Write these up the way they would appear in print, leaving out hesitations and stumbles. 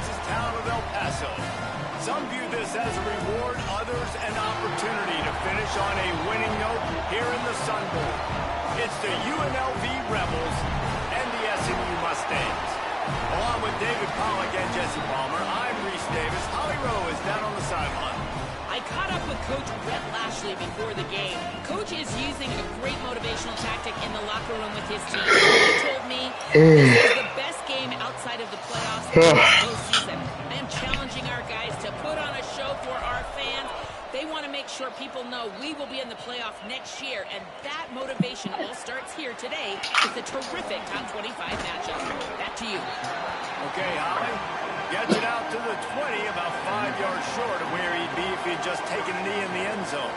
Texas town of El Paso. Some view this as a reward, others an opportunity to finish on a winning note here in the Sun Bowl. It's the UNLV Rebels and the SMU Mustangs. Along with David Pollack and Jesse Palmer, I'm Reese Davis. Holly Rowe is down on the sideline. I caught up with Coach Rhett Lashley before the game. Coach is using a great motivational tactic in the locker room with his team. He told me this is the best game outside of the playoffs of the postseason. I am challenging our guys to put on a show for our fans. They want to make sure people know we will be in the playoff next year, and that motivation all starts here today with a terrific top 25 matchup. Back to you. Okay, Holly. Gets it out to the 20, about 5 yards short of where he'd be if he'd just taken a knee in the end zone.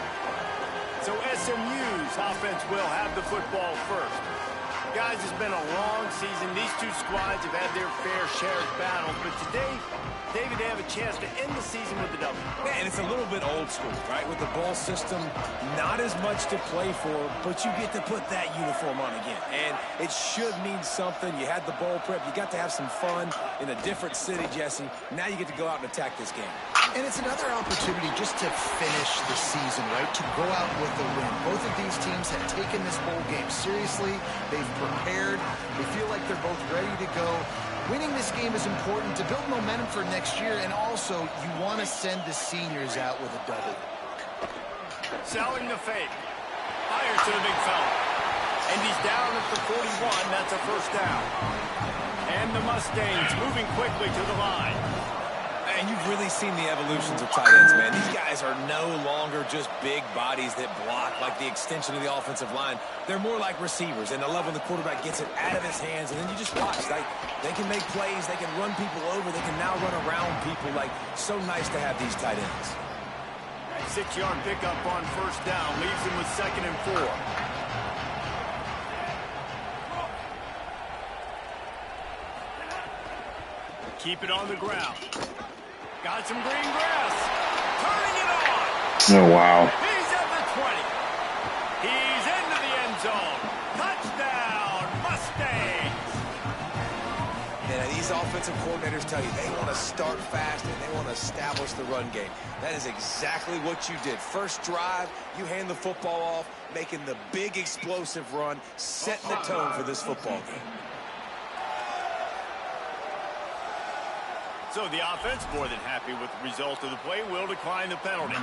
So SMU's offense will have the football first. Guys, it's been a long season. These two squads have had their fair share of battles, but today, David, they have a chance to end the season with the W. Man, it's a little bit old school, right? With the bowl system, not as much to play for, but you get to put that uniform on again. And it should mean something. You had the bowl prep. You got to have some fun in a different city, Jesse. Now you get to go out and attack this game. And it's another opportunity just to finish the season, right? To go out with a win. Both of these teams have taken this bowl game seriously. They've prepared. They feel like they're both ready to go. Winning this game is important to build momentum for next year, and also you want to send the seniors out with a W. Selling the fake. Fires to the big fella. And he's down at the 41. That's a first down. And the Mustangs moving quickly to the line. And you've really seen the evolutions of tight ends, man. These guys are no longer just big bodies that block like the extension of the offensive line. They're more like receivers, and I love when the quarterback gets it out of his hands, and then you just watch. Like, they can make plays, they can run people over, they can now run around people. Like, so nice to have these tight ends. 6-yard pickup on first down, leaves him with 2nd and 4. Keep it on the ground. Got some green grass. Turning it on. Oh, wow. He's at the 20. He's into the end zone. Touchdown, Mustangs. And these offensive coordinators tell you they want to start fast and they want to establish the run game. That is exactly what you did. First drive, you hand the football off, making the big explosive run, setting the tone for this football game. So the offense, more than happy with the result of the play, will decline the penalty.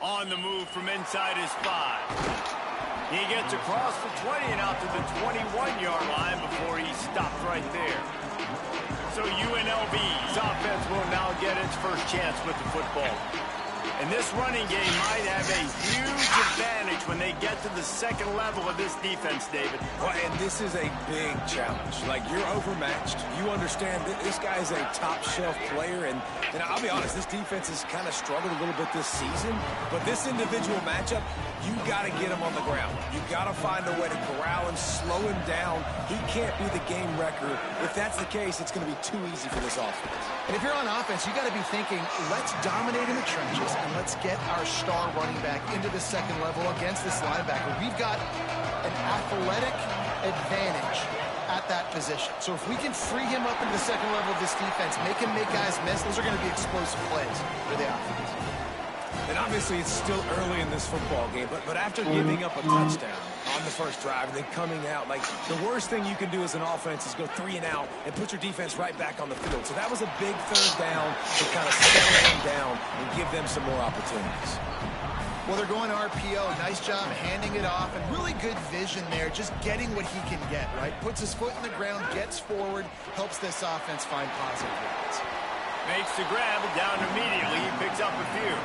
On the move from inside his 5. He gets across the 20 and out to the 21-yard line before he stopped right there. So UNLV's offense will now get its first chance with the football. And this running game might have a huge advantage when they get to the second level of this defense, David. Well, and this is a big challenge. Like, you're overmatched. You understand that this guy's a top-shelf player. And I'll be honest, this defense has kind of struggled a little bit this season. But this individual matchup, you got to get him on the ground. You got to find a way to corral him, slow him down. He can't be the game wrecker. If that's the case, it's going to be too easy for this offense. And if you're on offense, you got to be thinking, let's dominate in the trenches and let's get our star running back into the second level against this linebacker. We've got an athletic advantage at that position. So if we can free him up into the second level of this defense, make him make guys miss, those are going to be explosive plays for the offense. And obviously it's still early in this football game, but after giving up a touchdown on the first drive and then coming out, like, the worst thing you can do as an offense is go 3 and out and put your defense right back on the field. So that was a big third down to kind of settle them down and give them some more opportunities. Well, they're going RPO. Nice job handing it off, and really good vision there, just getting what he can get, right? Puts his foot in the ground, gets forward, helps this offense find positive yards. Makes the grab, and down immediately. He picks up a few.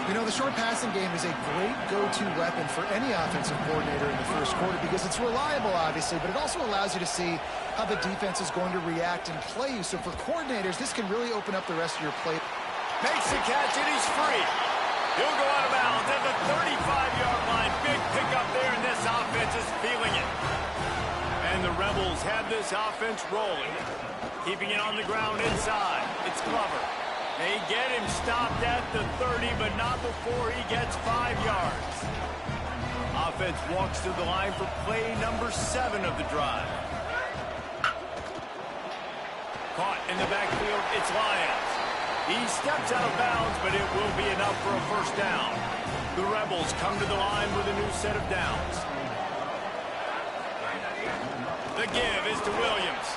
You know, the short passing game is a great go-to weapon for any offensive coordinator in the first quarter because it's reliable, obviously, but it also allows you to see how the defense is going to react and play you. So for coordinators, this can really open up the rest of your play. Makes the catch, and he's free. He'll go out of bounds at the 35-yard line. Big pickup there, and this offense is feeling it. And the Rebels have this offense rolling. Keeping it on the ground inside. It's Glover. They get him stopped at the 30, but not before he gets 5 yards. offense walks to the line for play number 7 of the drive. Caught in the backfield, it's Lyons. He steps out of bounds, but it will be enough for a first down. The Rebels come to the line with a new set of downs. The give is to Williams.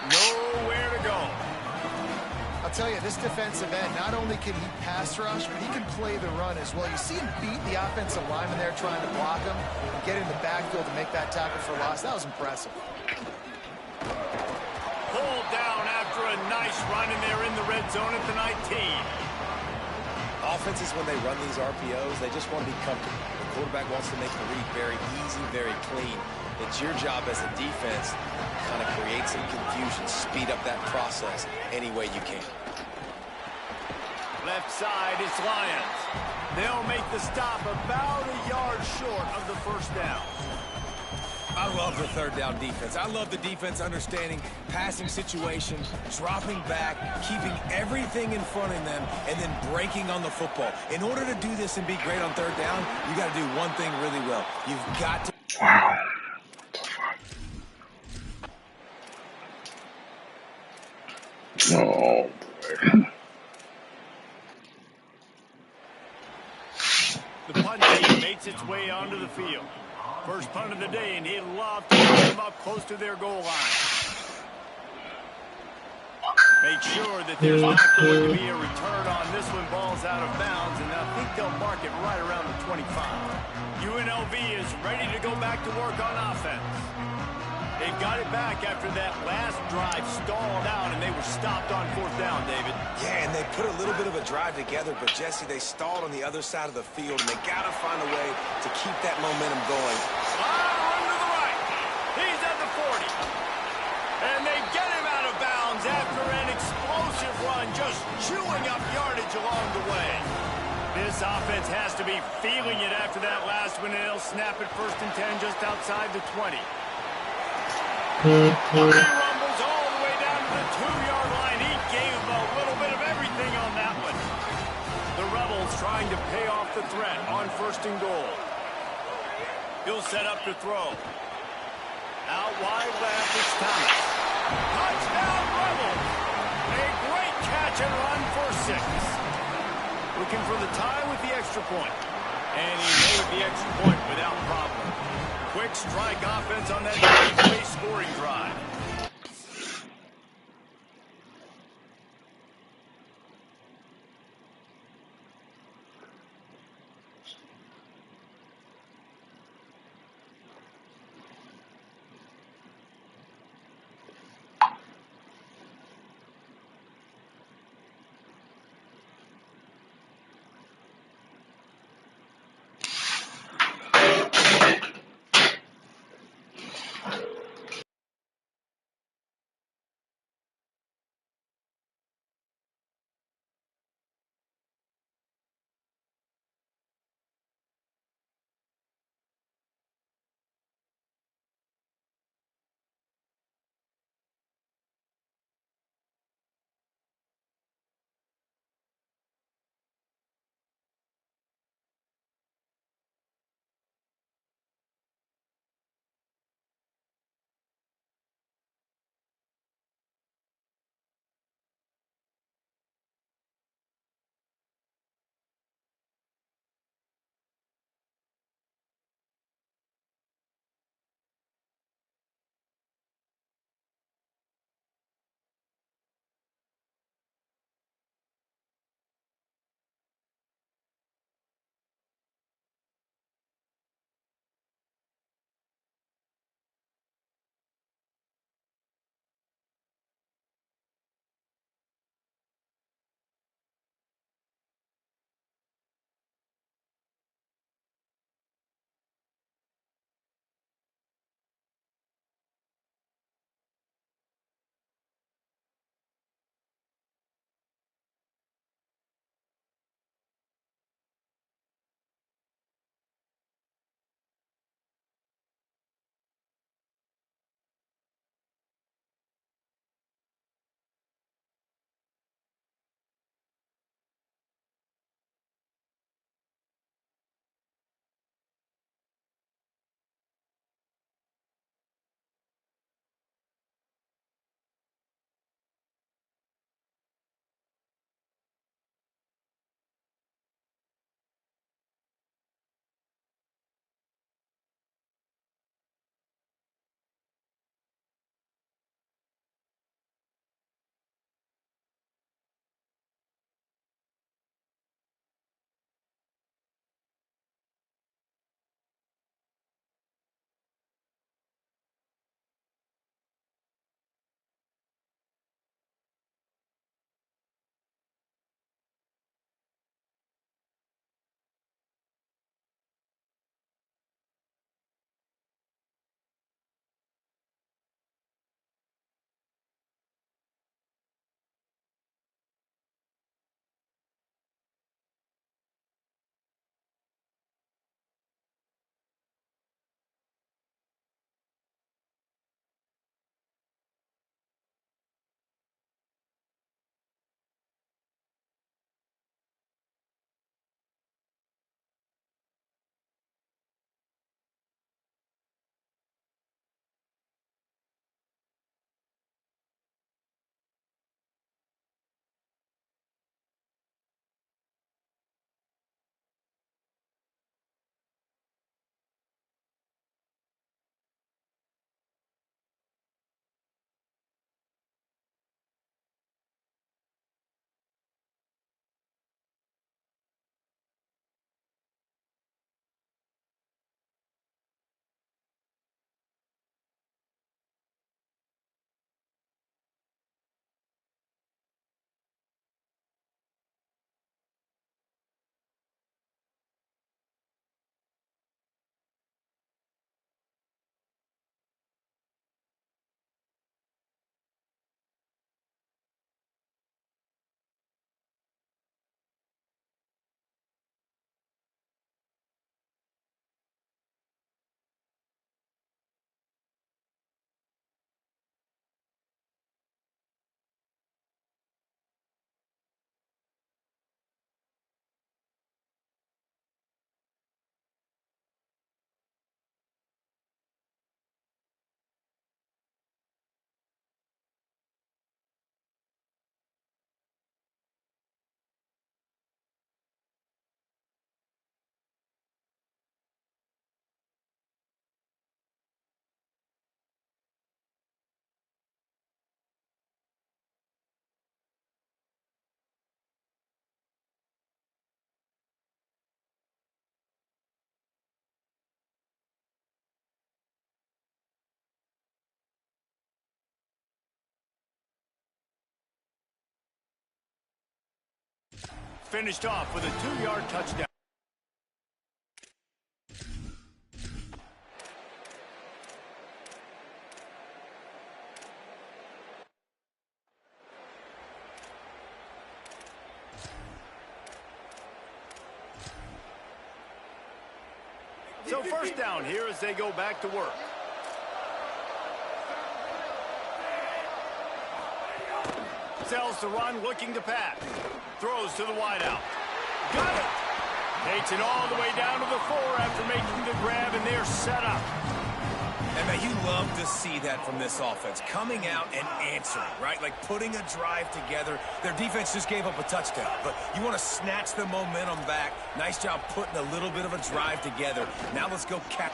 Nowhere to go. I'll tell you, this defensive end, not only can he pass rush, but he can play the run as well. You see him beat the offensive lineman there trying to block him and get in the backfield to make that tackle for loss. That was impressive. Pulled down after a nice run, and they're in the red zone at the 19. Offenses, when they run these RPOs, they just want to be comfortable. The quarterback wants to make the read very easy, very clean. It's your job as a defense to kind of create some confusion, speed up that process any way you can. Left side, it's Lyons. They'll make the stop about a yard short of the first down. I love the third down defense. I love the defense understanding passing situation, dropping back, keeping everything in front of them, and then breaking on the football. In order to do this and be great on third down, you got to do one thing really well. You've got to... Wow. Oh, boy. The punt team makes its way onto the field. First punt of the day, and he'd love to put them up close to their goal line. Make sure that there's not going to be a return on this one. Ball's out of bounds, and I think they'll mark it right around the 25. UNLV is ready to go back to work on offense. They got it back after that last drive stalled out, and they were stopped on fourth down, David. Yeah, and they put a little bit of a drive together, but, Jesse, they stalled on the other side of the field, and they got to find a way to keep that momentum going. Run to the right. He's at the 40. And they get him out of bounds after an explosive run, just chewing up yardage along the way. This offense has to be feeling it after that last one, and they'll snap it 1st and 10 just outside the 20. He rumbles all the way down to the 2-yard line. He gave a little bit of everything on that one. The Rebels trying to pay off the threat on 1st and goal. He'll set up to throw. Out wide left, it's Thomas. Touchdown, Rebels! A great catch and run for 6. Looking for the tie with the extra point. And he made the extra point without problem. Quick strike offense on that three-play scoring drive. Finished off with a 2-yard touchdown. So first down here as they go back to work. Sells to run, looking to pass. Throws to the wideout. Got it! Takes it all the way down to the 4 after making the grab, and they're set up. And man, you love to see that from this offense. Coming out and answering, right? Like putting a drive together. Their defense just gave up a touchdown, but you want to snatch the momentum back. Nice job putting a little bit of a drive together. Now let's go cap.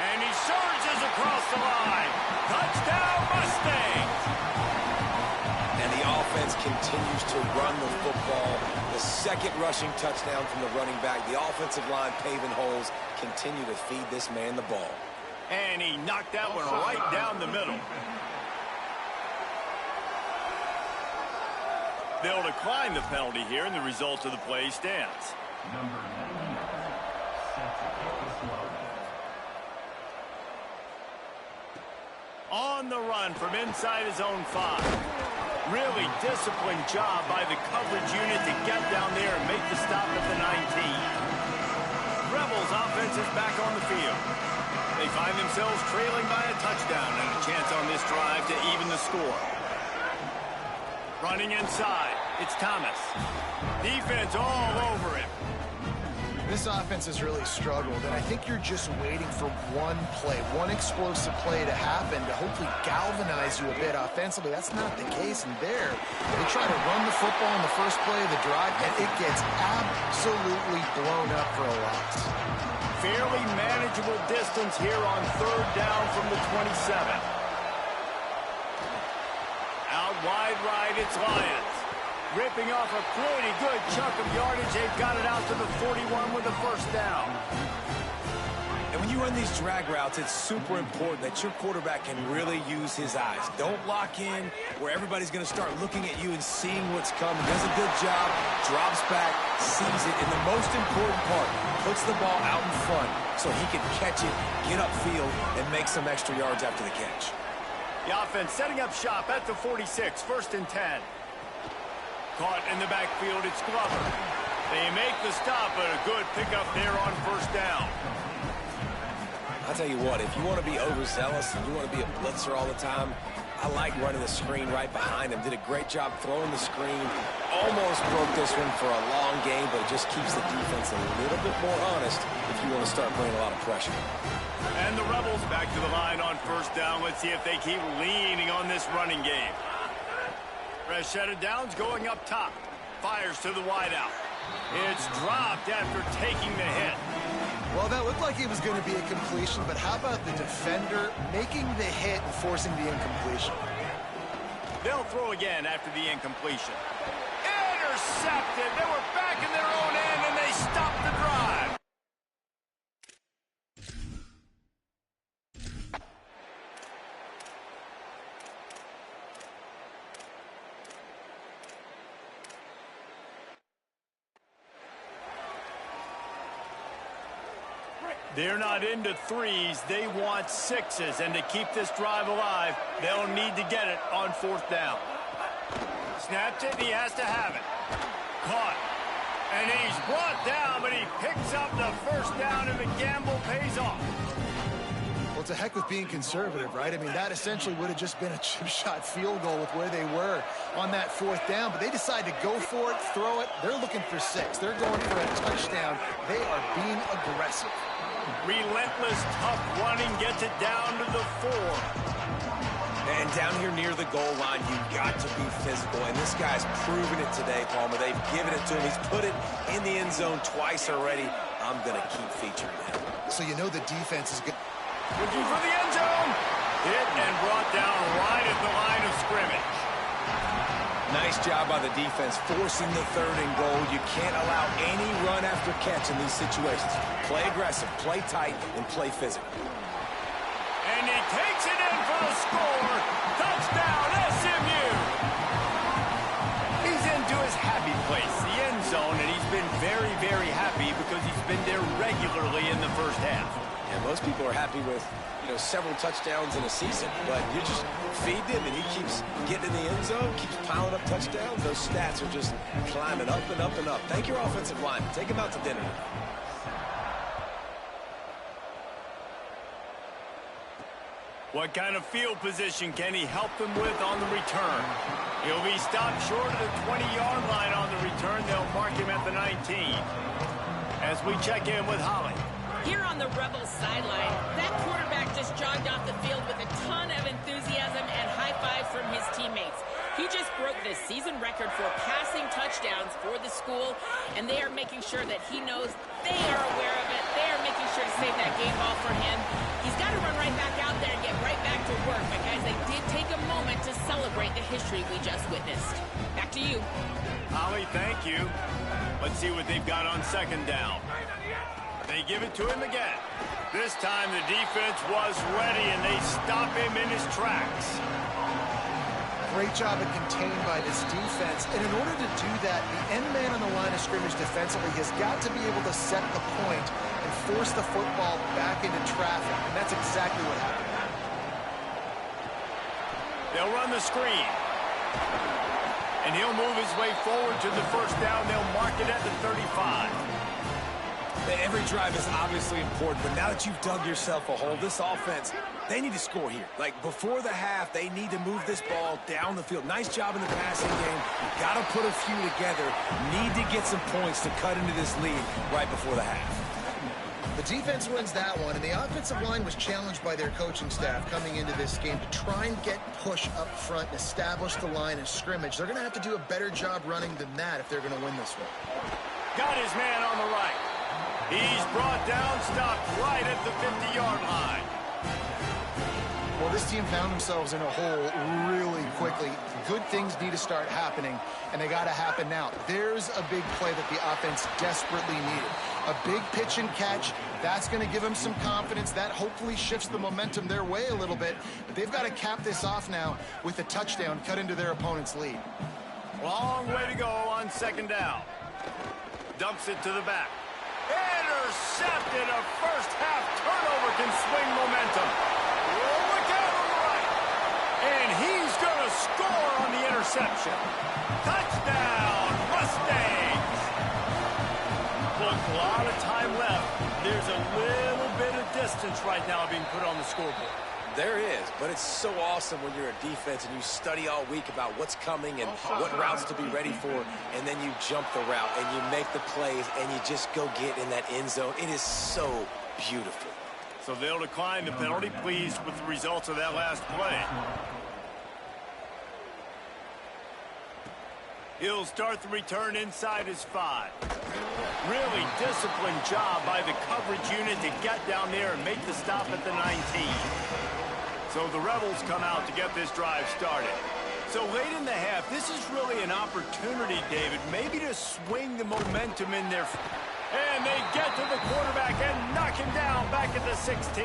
And he surges across the line. Touchdown, Mustangs! And the offense continues to run the football. The second rushing touchdown from the running back. The offensive line paving holes. Continue to feed this man the ball. And he knocked that one right down the middle. They'll decline the penalty here, and the result of the play stands. On the run from inside his own 5. Really disciplined job by the coverage unit to get down there and make the stop at the 19. Rebels offense is back on the field. They find themselves trailing by a touchdown and a chance on this drive to even the score. Running inside, it's Thomas. Defense all over him. This offense has really struggled, and I think you're just waiting for one play, one explosive play to happen to hopefully galvanize you a bit offensively. That's not the case in there. They try to run the football in the first play of the drive, and it gets absolutely blown up for a loss. Fairly manageable distance here on 3rd down from the 27. Out wide right, it's Lions. Ripping off a pretty good chunk of yardage. They've got it out to the 41 with the first down. And when you run these drag routes, it's super important that your quarterback can really use his eyes. Don't lock in where everybody's going to start looking at you and seeing what's coming. Does a good job, drops back, sees it, and the most important part, puts the ball out in front so he can catch it, get upfield, and make some extra yards after the catch. The offense setting up shop at the 46, 1st and 10. Caught in the backfield, it's Glover. They make the stop, but a good pickup there on 1st down. I'll tell you what, if you want to be overzealous and you want to be a blitzer all the time, I like running the screen right behind him. Did a great job throwing the screen. Almost broke this one for a long game, but it just keeps the defense a little bit more honest if you want to start putting a lot of pressure. And the Rebels back to the line on 1st down. Let's see if they keep leaning on this running game. Rashetta Downs going up top. Fires to the wideout. It's dropped after taking the hit. Well, that looked like it was going to be a completion, but how about the defender making the hit and forcing the incompletion? They'll throw again after the incompletion. Intercepted. They were back in their own end, and they stopped the drive. They're not into 3s. They want 6s. And to keep this drive alive, they'll need to get it on 4th down. Snapped it, and he has to have it. Caught. And he's brought down, but he picks up the 1st down, and the gamble pays off. Well, it's a heck of being conservative, right? I mean, that essentially would have just been a chip shot field goal with where they were on that 4th down, but they decide to go for it, throw it. They're looking for 6. They're going for a touchdown. They are being aggressive. Relentless, tough running gets it down to the 4. And down here near the goal line, you've got to be physical. And this guy's proven it today, Palmer. They've given it to him. He's put it in the end zone twice already. I'm going to keep featuring him. So you know the defense is good. Looking for the end zone. Hit and brought down right at the line of scrimmage. Nice job by the defense forcing the 3rd and goal. You can't allow any run after catch in these situations. Play aggressive, play tight, and play physical. And he takes it in for the score. Touchdown, SMU. He's into his happy place, the end zone, and he's Most people are happy with, several touchdowns in a season, but you just feed him and he keeps getting in the end zone, keeps piling up touchdowns. Those stats are just climbing up and up and up. Thank your offensive line. Take him out to dinner. What kind of field position can he help them with on the return? He'll be stopped short of the 20-yard line on the return. They'll mark him at the 19. As we check in with Holly. Here on the Rebels sideline, that quarterback just jogged off the field with a ton of enthusiasm and high fives from his teammates. He just broke the season record for passing touchdowns for the school, and they are making sure that he knows they are aware of it. They are making sure to save that game ball for him. He's got to run right back out there and get right back to work. But guys, they did take a moment to celebrate the history we just witnessed. Back to you. Holly, thank you. Let's see what they've got on second down. They give it to him again. This time the defense was ready, and they stop him in his tracks. Great job of contained by this defense. And in order to do that, the end man on the line of scrimmage defensively has got to be able to set the point and force the football back into traffic. And that's exactly what happened. They'll run the screen. And he'll move his way forward to the first down. They'll mark it at the 35. Every drive is obviously important, but now that you've dug yourself a hole, this offense, they need to score here. Like, before the half, they need to move this ball down the field. Nice job in the passing game. Got to put a few together. Need to get some points to cut into this lead right before the half. The defense wins that one, and the offensive line was challenged by their coaching staff coming into this game to try and get push up front and establish the line of scrimmage. They're going to have to do a better job running than that if they're going to win this one. Got his man on the right. He's brought down, stopped right at the 50-yard line. Well, this team found themselves in a hole really quickly. Good things need to start happening, and they got to happen now. There's a big play that the offense desperately needed. A big pitch and catch. That's going to give them some confidence. That hopefully shifts the momentum their way a little bit. But they've got to cap this off now with a touchdown cut into their opponent's lead. Long way to go on second down. Dumps it to the back. Intercepted. A first-half turnover can swing momentum. Look out on the right. And he's going to score on the interception. Touchdown, Mustangs. Look, a lot of time left. There's a little bit of distance right now being put on the scoreboard. There is, but it's so awesome when you're a defense and you study all week about what's coming and what routes to be ready for, and then you jump the route and you make the plays and you just go get in that end zone. It is so beautiful. So they'll decline the penalty, pleased with the results of that last play. He'll start the return inside his 5. Really disciplined job by the coverage unit to get down there and make the stop at the 19. So the Rebels come out to get this drive started. So late in the half, this is really an opportunity, David, maybe to swing the momentum in their... And they get to the quarterback and knock him down back at the 16.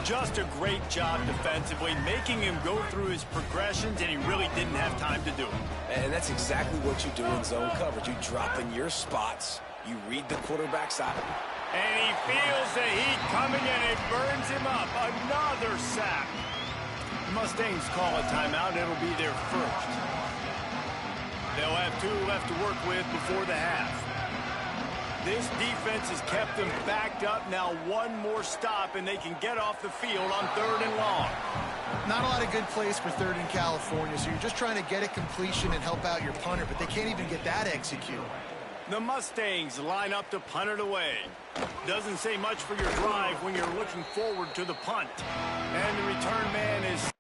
Just a great job defensively, making him go through his progressions, and he really didn't have time to do it. And that's exactly what you do in zone coverage. You drop in your spots, you read the quarterback's eye. And he feels the heat coming, and it burns him up. Another sack. The Mustangs call a timeout. It'll be their first. They'll have 2 left to work with before the half. This defense has kept them backed up. Now one more stop, and they can get off the field on 3rd and long. Not a lot of good plays for 3rd in California, so you're just trying to get a completion and help out your punter, but they can't even get that executed. The Mustangs line up to punt it away. Doesn't say much for your drive when you're looking forward to the punt. And the return man is...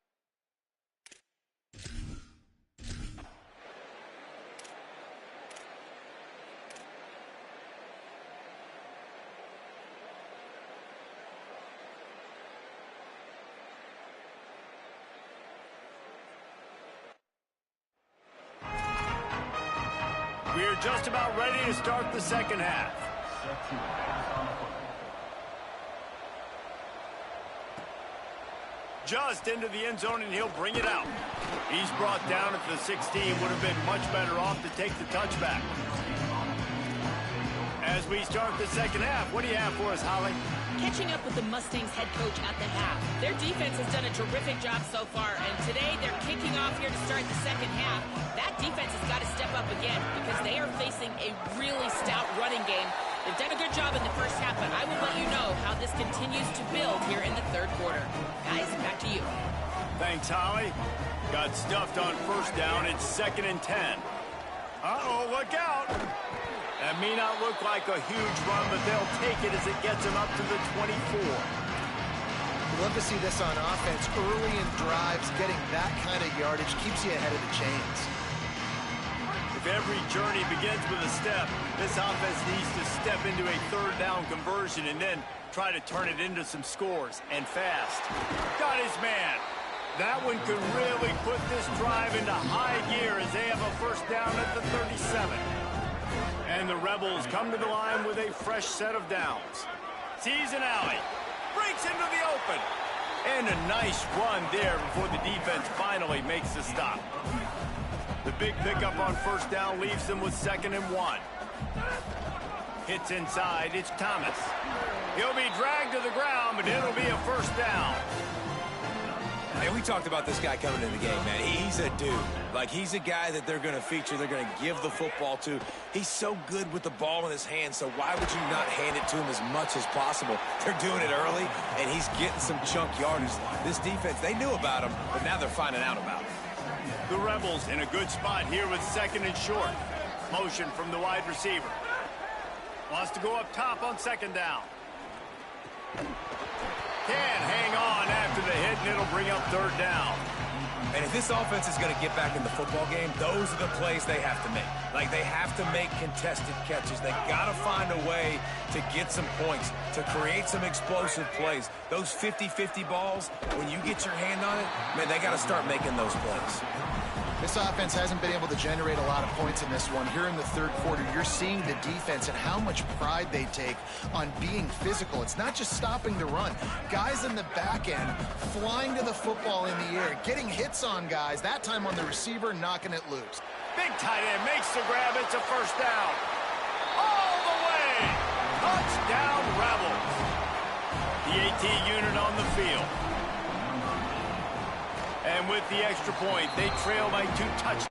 We're just about ready to start the second half. Just into the end zone, and he'll bring it out. He's brought down at the 16. Would have been much better off to take the touchback. As we start the second half, what do you have for us, Holly? Catching up with the Mustangs head coach at the half. Their defense has done a terrific job so far, and today they're kicking off here to start the second half. That defense has got to step up again because they are facing a really stout running game. They've done a good job in the first half, but I will let you know how this continues to build here in the third quarter. Guys, back to you. Thanks, Holly. Got stuffed on first down. It's 2nd and 10. Uh-oh, look out. That may not look like a huge run, but they'll take it as it gets them up to the 24. We'd love to see this on offense. Early in drives, getting that kind of yardage keeps you ahead of the chains. If every journey begins with a step, this offense needs to step into a third down conversion and then try to turn it into some scores, and fast. Got his man. That one could really put this drive into high gear as they have a first down at the 37. And the Rebels come to the line with a fresh set of downs. Sees an alley. Breaks into the open. And a nice run there before the defense finally makes the stop. The big pickup on first down leaves them with 2nd and 1. Hits inside. It's Thomas. He'll be dragged to the ground, but it'll be a first down. Hey, we talked about this guy coming into the game, man. He's a dude. Like, he's a guy that they're going to feature, they're going to give the football to. He's so good with the ball in his hands, so why would you not hand it to him as much as possible? They're doing it early, and he's getting some chunk yardage. This defense, they knew about him, but now they're finding out about him. The Rebels in a good spot here with 2nd and short. Motion from the wide receiver. Wants to go up top on 2nd down. Can hang on after the hit, and it'll bring up 3rd down. And if this offense is going to get back in the football game, those are the plays they have to make. Like, they have to make contested catches. They got to find a way to get some points, to create some explosive plays. Those 50-50 balls, when you get your hand on it, man, they got to start making those plays. This offense hasn't been able to generate a lot of points in this one. Here in the third quarter, you're seeing the defense and how much pride they take on being physical. It's not just stopping the run. Guys in the back end flying to the football in the air, getting hits on guys, that time on the receiver, knocking it loose. Big tight end makes the grab. It's a first down. All the way. Touchdown, Rebels. The AT unit on the field. And with the extra point, they trail by 2 touchdowns.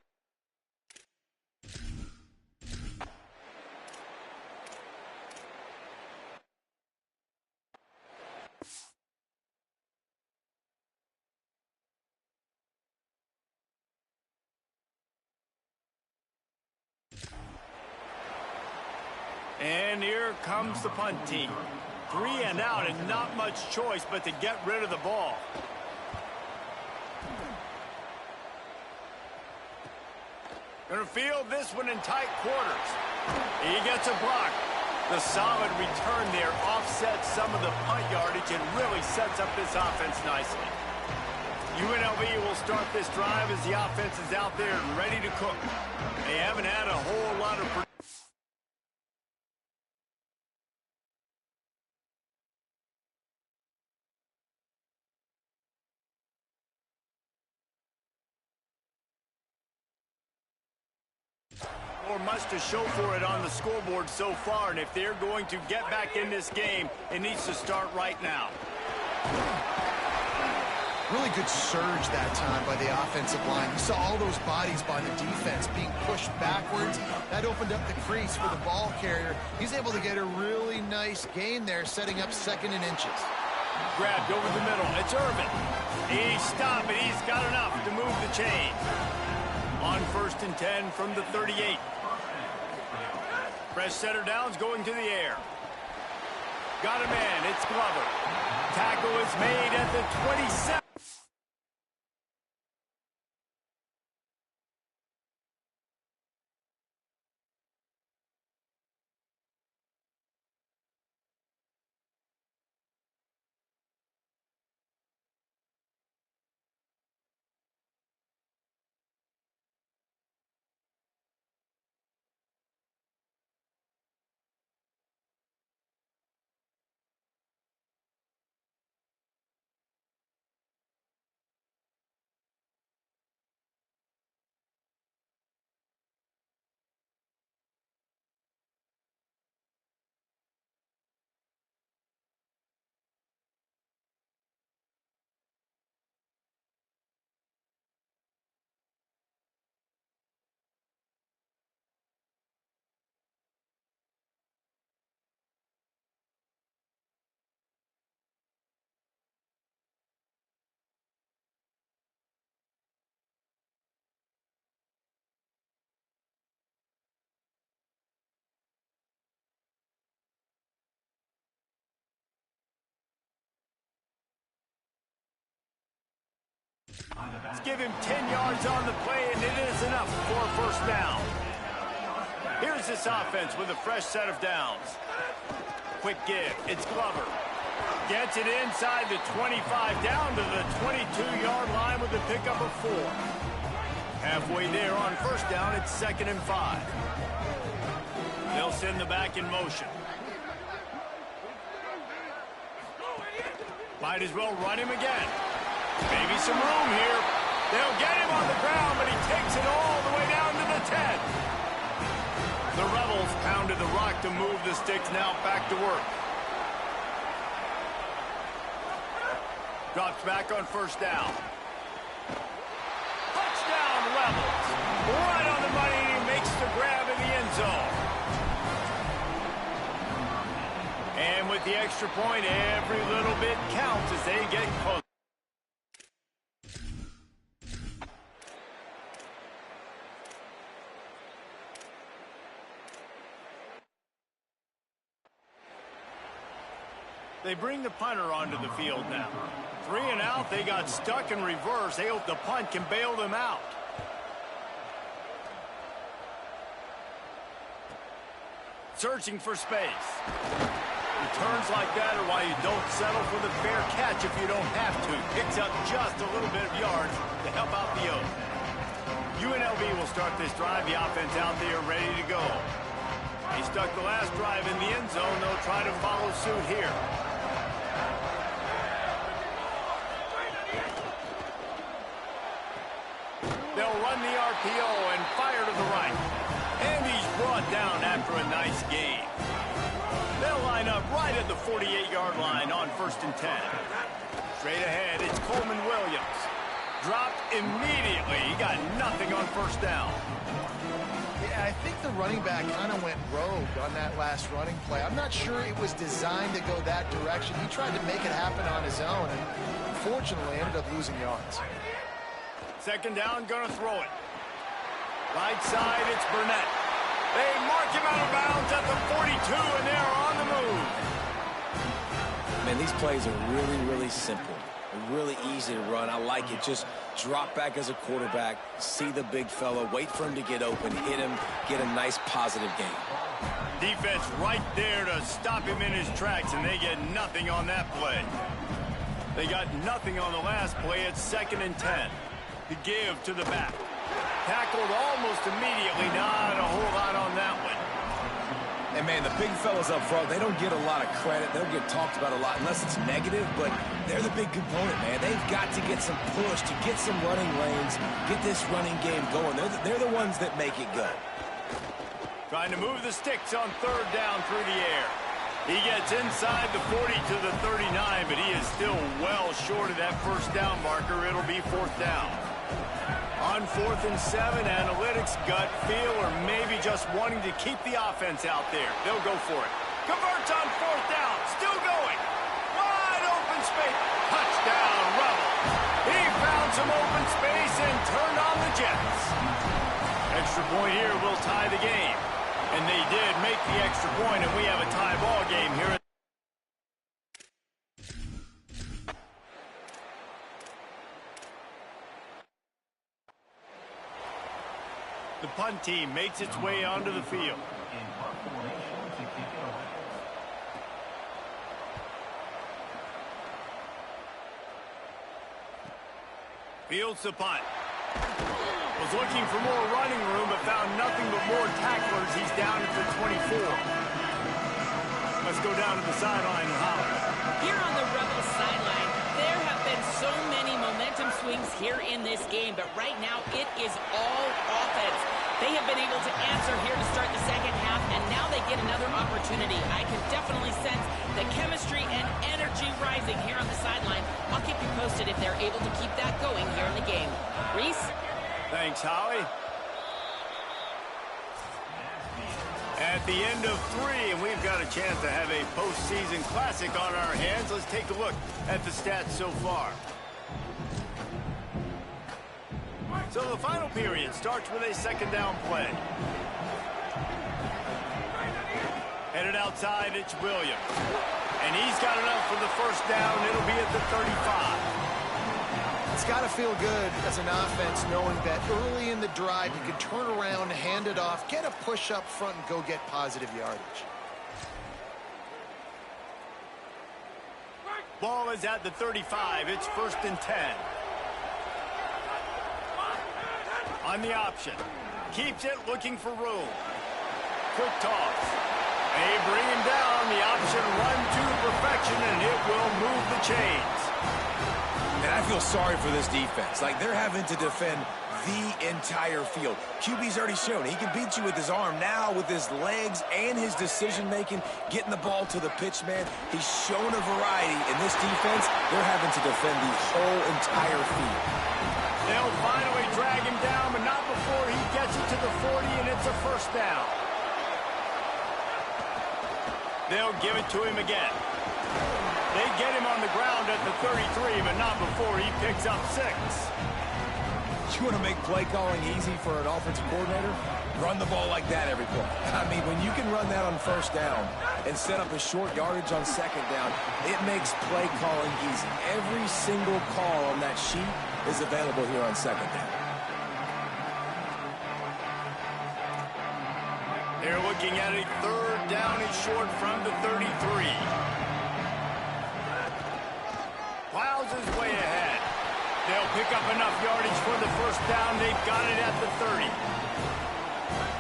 And here comes the punt team. 3 and out and not much choice but to get rid of the ball. Gonna field this one in tight quarters. He gets a block. The solid return there offsets some of the punt yardage and really sets up this offense nicely. UNLV will start this drive as the offense is out there and ready to cook. They haven't had a whole lot of much to show for it on the scoreboard so far, and if they're going to get back in this game, it needs to start right now. Really good surge that time by the offensive line. You saw all those bodies by the defense being pushed backwards. That opened up the crease for the ball carrier. He's able to get a really nice gain there, setting up 2nd and inches. Grabbed over the middle. It's Irvin. He's stopped, and he's got enough to move the chain. On 1st and 10 from the 38. Fresh setter downs going to the air. Got a man. It's Glover. Tackle is made at the 27. Let's give him 10 yards on the play, and it is enough for a first down. Here's this offense with a fresh set of downs. Quick give. It's Glover. Gets it inside the 25, down to the 22-yard line with a pickup of 4. Halfway there on first down, it's 2nd and 5. They'll send the back in motion. Might as well run him again. Maybe some room here. They'll get him on the ground, but he takes it all the way down to the 10. The Rebels pounded the rock to move the sticks, now back to work. Drops back on first down. Touchdown, Rebels. Right on the money, and he makes the grab in the end zone. And with the extra point, every little bit counts as they get close. They bring the punter onto the field now. 3 and out, they got stuck in reverse. They hope the punt can bail them out. Searching for space. Returns like that are why you don't settle for the fair catch if you don't have to. Picks up just a little bit of yards to help out the O's. UNLV will start this drive. The offense out there ready to go. He stuck the last drive in the end zone. They'll try to follow suit here. They'll run the RPO and fire to the right. And he's brought down after a nice gain. They'll line up right at the 48-yard line on 1st and 10. Straight ahead, it's Coleman Williams. Dropped immediately. He got nothing on first down. Yeah, I think the running back kind of went rogue on that last running play. I'm not sure it was designed to go that direction. He tried to make it happen on his own, and unfortunately ended up losing yards. 2nd down, gonna throw it. Right side, it's Burnett. They mark him out of bounds at the 42, and they're on the move. Man, these plays are really, really simple. They're really easy to run. I like it. Just drop back as a quarterback, see the big fella, wait for him to get open, hit him, get a nice positive gain. Defense right there to stop him in his tracks, and they get nothing on that play. They got nothing on the last play. It's 2nd and 10. The give to the back. Tackled almost immediately. Not a whole lot on that one. And, man, the big fellas up front, they don't get a lot of credit. They'll get talked about a lot unless it's negative, but they're the big component, man. They've got to get some push, to get some running lanes, get this running game going. They're the ones that make it go. Trying to move the sticks on 3rd down through the air. He gets inside the 40 to the 39, but he is still well short of that first down marker. It'll be 4th down. On 4th and 7, analytics, gut feel, or maybe just wanting to keep the offense out there. They'll go for it. Converts on 4th down. Still going. Wide open space. Touchdown, Rebels. He found some open space and turned on the Jets. Extra point here will tie the game. And they did make the extra point, and we have a tie ball game here. The punt team makes its way onto the field. Fields the punt. Was looking for more running room, but found nothing but more tacklers. He's down at the 24. Let's go down to the sideline and holler. Here on the Rebels sideline, there have been so many momentum swings here in this game, but right now it is all offense. They have been able to answer here to start the second half, and now they get another opportunity. I can definitely sense the chemistry and energy rising here on the sideline. I'll keep you posted if they're able to keep that going here in the game. Reese? Thanks, Howie. At the end of 3, and we've got a chance to have a postseason classic on our hands. Let's take a look at the stats so far. So the final period starts with a 2nd down play. Headed outside, it's Williams. And he's got enough for the first down. It'll be at the 35. It's got to feel good as an offense knowing that early in the drive you can turn around, hand it off, get a push up front, and go get positive yardage. Ball is at the 35. It's 1st and 10. On the option. Keeps it, looking for room. Quick toss. They bring him down. The option run to perfection, and it will move the chains. And I feel sorry for this defense. Like, they're having to defend the entire field. QB's already shown he can beat you with his arm. Now, with his legs and his decision-making, getting the ball to the pitch man, he's shown a variety. In this defense, they're having to defend the whole entire field. They'll finally drag him down, but not before he gets it to the 40, and it's a 1st down. They'll give it to him again. They get him on the ground at the 33, but not before he picks up 6. You want to make play calling easy for an offensive coordinator? Run the ball like that every play. I mean, when you can run that on 1st down and set up a short yardage on 2nd down, it makes play calling easy. Every single call on that sheet is available here on 2nd down. They're looking at a 3rd down and short from the 33. Plows his way ahead. They'll pick up enough yardage for the 1st down. They've got it at the 30.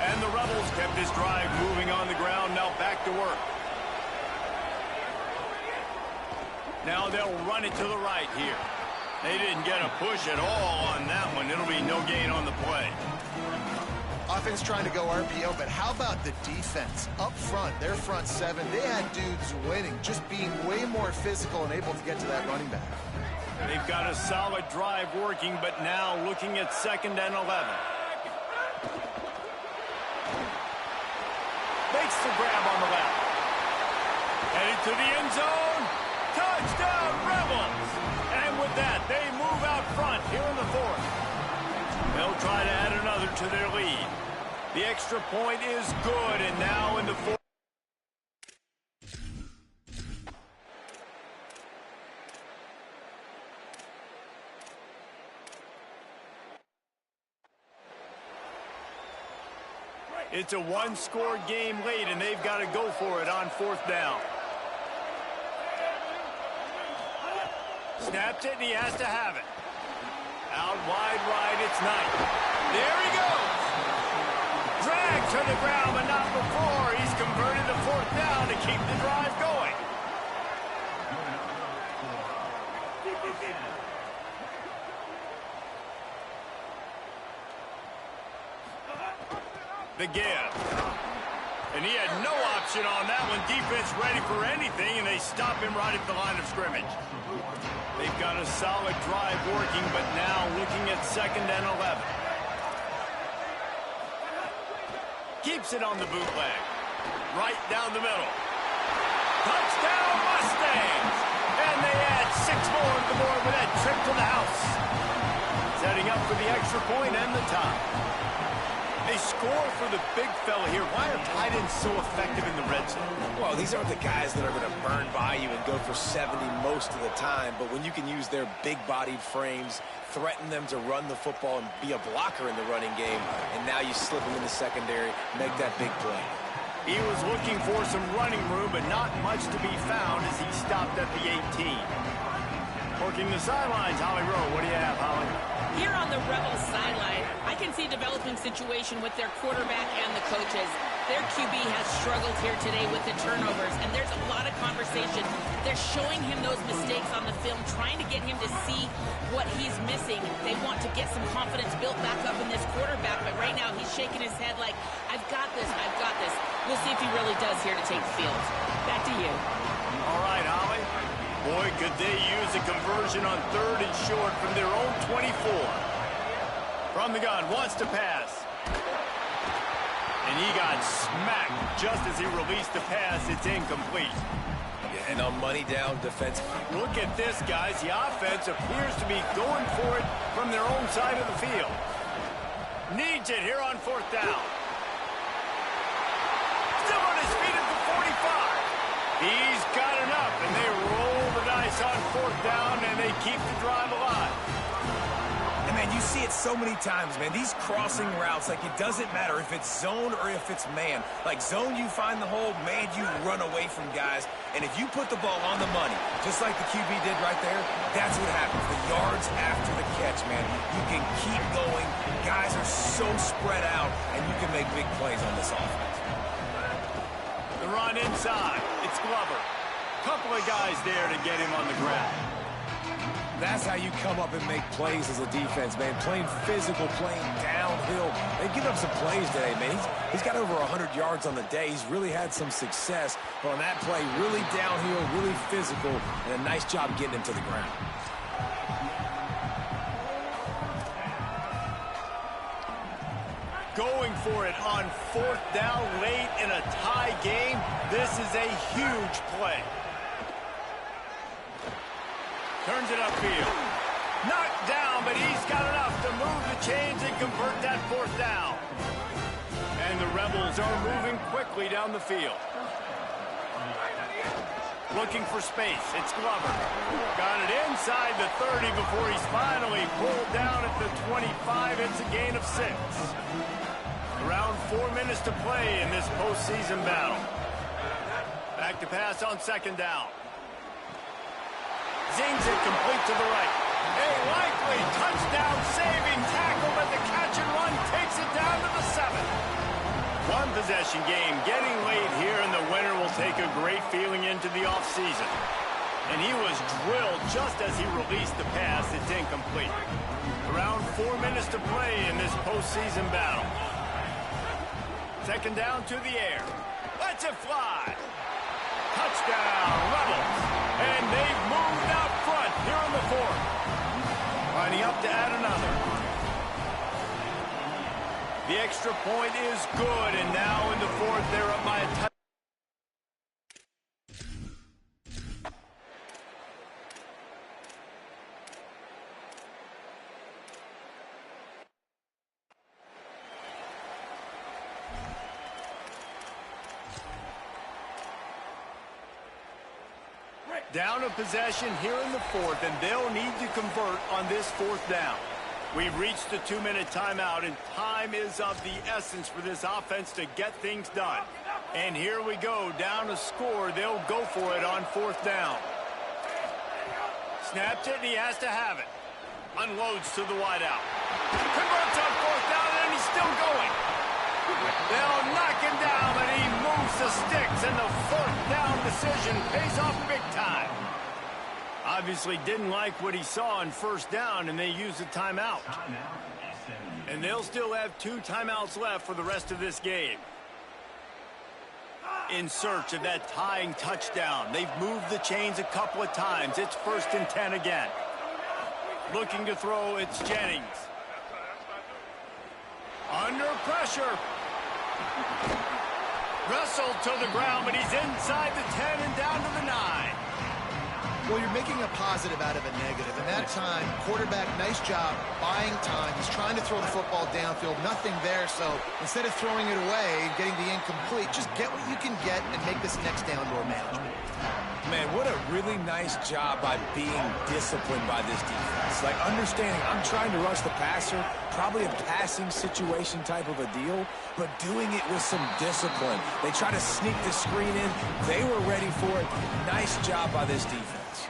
And the Rebels kept this drive moving on the ground. Now back to work. Now they'll run it to the right here. They didn't get a push at all on that one. It'll be no gain on the play. Offense trying to go RPO, but how about the defense? Up front, their front 7, they had dudes winning, just being way more physical and able to get to that running back. They've got a solid drive working, but now looking at 2nd and 11. Makes the grab on the left. Headed to the end zone. Touchdown, Rebels! And with that, they move out front here in the 4th. They'll try to add another to their lead. The extra point is good, and now in the 4th. It's a one-score game late, and they've got to go for it on 4th down. Snaps it, and he has to have it. Out wide right, it's Knight. There he goes. Dragged to the ground, but not before. He's converted to 4th down to keep the drive going. The give. And he had no option on that one. Defense ready for anything, and they stop him right at the line of scrimmage. They've got a solid drive working, but now looking at 2nd and 11. Keeps it on the bootleg. Right down the middle. Touchdown, Mustangs! And they add 6 more to the board with that trip to the house. Setting up for the extra point and the tie. They score for the big fella here. Why are tight ends so effective in the red zone? Well, these aren't the guys that are going to burn by you and go for 70 most of the time, but when you can use their big-bodied frames, threaten them to run the football and be a blocker in the running game, and now you slip them in the secondary, make that big play. He was looking for some running room, but not much to be found as he stopped at the 18. Working the sidelines, Holly Rowe. What do you have, Holly? Here on the Rebels sideline, I can see a developing situation with their quarterback and the coaches. Their QB has struggled here today with the turnovers, and there's a lot of conversation. They're showing him those mistakes on the film, trying to get him to see what he's missing. They want to get some confidence built back up in this quarterback, but right now he's shaking his head like, I've got this, I've got this. We'll see if he really does here to take the field. Back to you. All right, Holly. Boy, could they use a conversion on 3rd and short from their own 24. From the gun, wants to pass. And he got smacked just as he released the pass. It's incomplete. Yeah, and on money down defense. Look at this, guys. The offense appears to be going for it from their own side of the field. Needs it here on 4th down. Still on his feet at the 45. He's got enough, and they roll the dice on 4th down, and they keep the drive alive. you see it so many times, man. These crossing routes, like, it doesn't matter if it's zone or if it's man. Like, zone, you find the hole. Man, you run away from guys. And if you put the ball on the money, just like the QB did right there, that's what happens. The yards after the catch, man. You can keep going. Guys are so spread out, and you can make big plays on this offense. The run inside. It's Glover. Couple of guys there to get him on the ground. That's how you come up and make plays as a defense, man. Playing physical, playing downhill. They've given up some plays today, man. He's got over 100 yards on the day. He's really had some success. But on that play, really downhill, really physical, and a nice job getting him to the ground. Going for it on 4th down late in a tie game. This is a huge play. Turns it upfield. Knocked down, but he's got enough to move the chains and convert that 4th down. And the Rebels are moving quickly down the field. Looking for space. It's Glover. Got it inside the 30 before he's finally pulled down at the 25. It's a gain of 6. Around 4 minutes to play in this postseason battle. Back to pass on 2nd down. Zings it complete to the right. A likely touchdown saving tackle, but the catch and run takes it down to the 7. One possession game getting late here, and the winner will take a great feeling into the offseason. And he was drilled just as he released the pass. It's incomplete. Around 4 minutes to play in this postseason battle. 2nd down to the air. Lets it fly. Touchdown, Rebels. And they've moved out front here in the 4th. Lining up to add another. The extra point is good, and now in the 4th, they're up by a touchdown. Down a possession here in the 4th, and they'll need to convert on this 4th down. We've reached the 2-minute timeout, and time is of the essence for this offense to get things done. And here we go, down a score. They'll go for it on 4th down. Snapped it, and he has to have it. Unloads to the wideout. Converts on 4th down, and he's still going. They'll knock him down, but he moves the sticks, and the 4th down decision pays off big time. Obviously didn't like what he saw on 1st down, and they used a timeout. And they'll still have 2 timeouts left for the rest of this game. In search of that tying touchdown. They've moved the chains a couple of times. It's 1st and 10 again. Looking to throw, it's Jennings. Under pressure. Wrestled to the ground, but he's inside the 10 and down to the 9. Well, you're making a positive out of a negative. And that time, quarterback, nice job buying time. He's trying to throw the football downfield. Nothing there, so instead of throwing it away and getting the incomplete, just get what you can get and make this next down more manageable. Man, what a really nice job by being disciplined by this defense. Like, understanding I'm trying to rush the passer, probably a passing situation type of a deal, but doing it with some discipline. They try to sneak the screen in. They were ready for it. Nice job by this defense.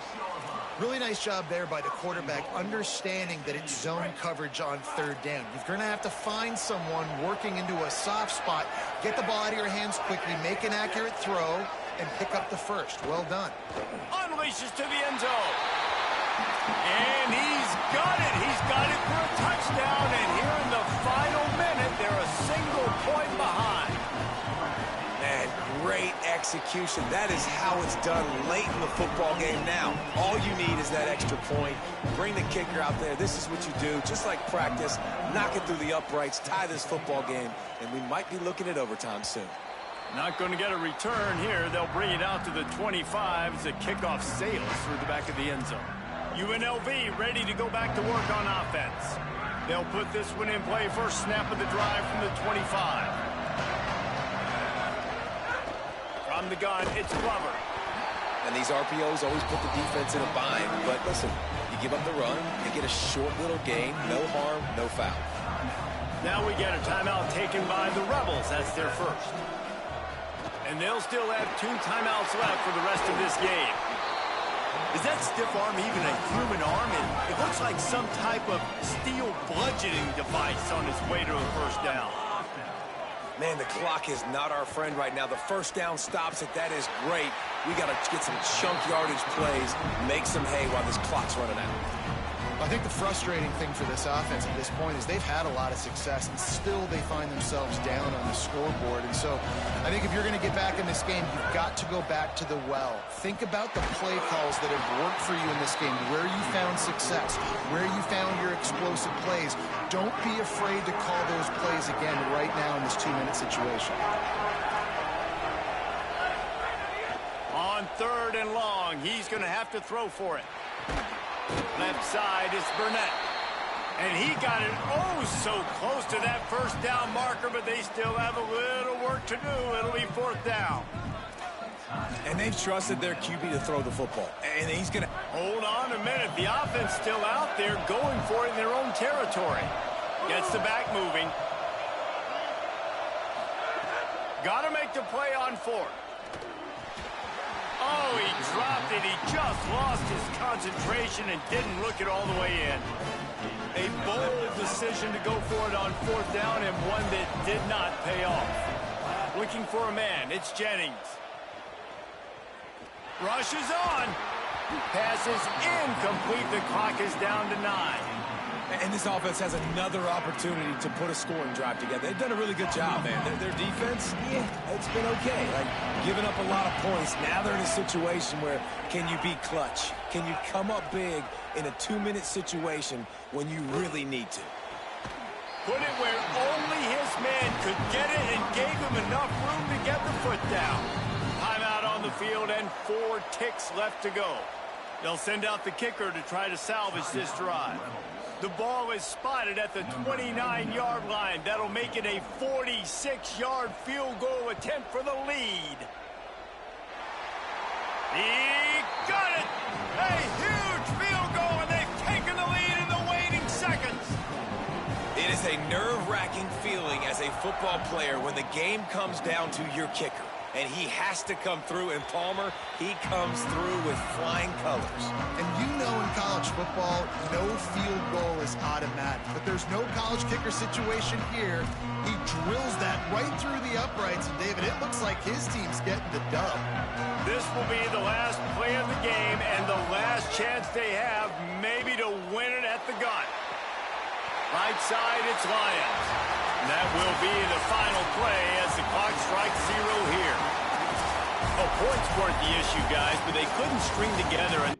Really nice job there by the quarterback, understanding that it's zone coverage on 3rd down. You're going to have to find someone working into a soft spot, get the ball out of your hands quickly, make an accurate throw, and pick up the 1st. Well done. Unleashes to the end zone. And he's got it. He's got it for a touchdown. And here in the final minute, they're a single point behind. Man, great execution. That is how it's done late in the football game now. All you need is that extra point. Bring the kicker out there. This is what you do. Just like practice, knock it through the uprights, tie this football game, and we might be looking at overtime soon. Not going to get a return here. They'll bring it out to the 25 as the kickoff sails through the back of the end zone. UNLV ready to go back to work on offense. They'll put this one in play. First snap of the drive from the 25. From the gun, it's Glover. And these RPOs always put the defense in a bind. But listen, you You give up the run, they get a short little gain, no harm, no foul. Now we get a timeout taken by the Rebels. That's their first. And they'll still have 2 timeouts left for the rest of this game. Is that stiff arm even a human arm? It looks like some type of steel bludgeoning device on its way to a first down. Man, the clock is not our friend right now. The first down stops it. That is great. We got to get some chunk yardage plays, make some hay while this clock's running out. I think the frustrating thing for this offense at this point is they've had a lot of success, and still they find themselves down on the scoreboard. And so I think if you're going to get back in this game, you've got to go back to the well. Think about the play calls that have worked for you in this game, where you found success, where you found your explosive plays. Don't be afraid to call those plays again right now in this 2-minute situation. On 3rd and long, he's going to have to throw for it. Left side is Burnett. And he got it oh so close to that first down marker, but they still have a little work to do. It'll be 4th down. And they've trusted their QB to throw the football. And he's going to... Hold on a minute. The offense still out there going for it in their own territory. Gets the back moving. Got to make the play on 4th. Oh, he dropped it. He just lost his concentration and didn't look it all the way in. A bold decision to go for it on 4th down, and one that did not pay off. Looking for a man. It's Jennings. Rushes on. Pass is incomplete. The clock is down to 9. And this offense has another opportunity to put a scoring drive together. They've done a really good job, man. Their defense, yeah, it's been okay. Like, giving up a lot of points. Now they're in a situation where can you be clutch? Can you come up big in a 2-minute situation when you really need to? Put it where only his man could get it and gave him enough room to get the foot down. Timeout on the field and 4 ticks left to go. They'll send out the kicker to try to salvage this drive. The ball is spotted at the 29-yard line. That'll make it a 46-yard field goal attempt for the lead. He got it! A huge field goal, and they've taken the lead in the waning seconds. It is a nerve-wracking feeling as a football player when the game comes down to your kicker. And he has to come through, and Palmer, he comes through with flying colors. And you know in college football, no field goal is automatic. But there's no college kicker situation here. He drills that right through the uprights, and David, it looks like his team's getting the dub. This will be the last play of the game and the last chance they have maybe to win it at the gun. Right side, it's Lions. That will be the final play as the clock strikes 0 here. Oh, points weren't the issue, guys, but they couldn't string together